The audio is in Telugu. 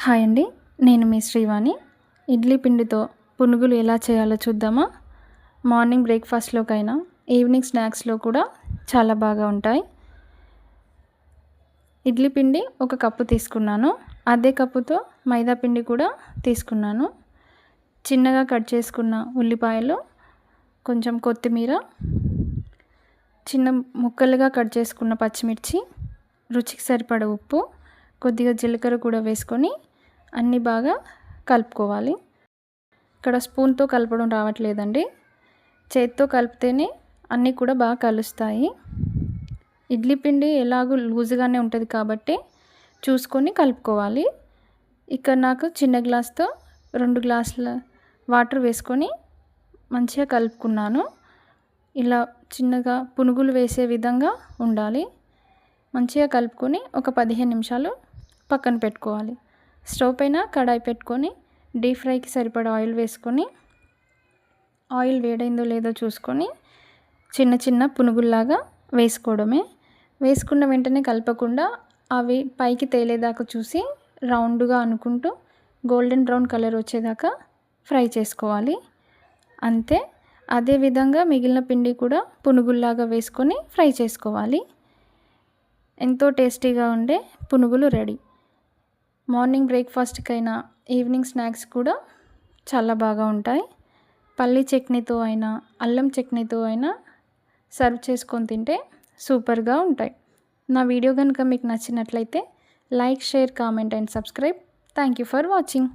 హాయ్ అండి. నేను మీ శ్రీవాణి. ఇడ్లీ పిండితో పునుగులు ఎలా చేయాలో చూద్దామా? మార్నింగ్ బ్రేక్‌ఫాస్ట్‌లోకైనా, ఈవినింగ్ స్నాక్స్‌లో కూడా చాలా బాగా ఉంటాయి. ఇడ్లీ పిండి ఒక కప్పు తీసుకున్నాను. అదే కప్పుతో మైదా పిండి కూడా తీసుకున్నాను. చిన్నగా కట్ చేసుకున్న ఉల్లిపాయలు, కొంచెం కొత్తిమీర, చిన్న ముక్కలుగా కట్ చేసుకున్న పచ్చిమిర్చి, రుచికి సరిపడ ఉప్పు, కొద్దిగా జీలకర్ర కూడా వేసుకొని అన్నీ బాగా కలుపుకోవాలి. ఇక్కడ స్పూన్‌తో కలపడం రావట్లేదండి. చేత్తో కలిపితేనే అన్నీ కూడా బాగా కలుస్తాయి. ఇడ్లీ పిండి ఎలాగో లూజ్‌గానే ఉంటది కాబట్టి చూసుకొని కలుపుకోవాలి. ఇక్కడ నాకు చిన్న గ్లాస్‌తో 2 గ్లాసుల వాటర్ వేసుకొని మంచిగా కలుపుకున్నాను. ఇలా చిన్నగా పునుగులు వేసే విధంగా ఉండాలి. మంచిగా కలుపుకొని ఒక 15 నిమిషాలు పక్కన పెట్టుకోవాలి. స్టవ్ పైన కడాయి పెట్టుకొని డీప్ ఫ్రైకి సరిపడా ఆయిల్ వేసుకొని, ఆయిల్ వేడైందో లేదో చూసుకొని చిన్న చిన్న పునుగుల్లాగా వేసుకోవడమే. వేసుకున్న వెంటనే కలపకుండా అవి పైకి తేలేదాకా చూసి రౌండ్‌గా అనుకుంటూ గోల్డెన్ బ్రౌన్ కలర్ వచ్చేదాకా ఫ్రై చేసుకోవాలి. అంతే. అదే విధంగా మిగిలిన పిండి కూడా పునుగుల్లాగా వేసుకొని ఫ్రై చేసుకోవాలి. ఎంతో టేస్టీగా ఉండే పునుగులు రెడీ. మార్నింగ్ బ్రేక్‌ఫాస్ట్‌కైనా, ఈవినింగ్ స్నాక్స్ కూడా చాలా బాగా ఉంటాయి. పల్లీ చట్నీతో అయినా, అల్లం చట్నీతో అయినా సర్వ్ చేసుకొని తింటే సూపర్‌గా ఉంటాయి. నా వీడియో గనుక మీకు నచ్చినట్లయితే like, share, comment and subscribe. Thank you for watching.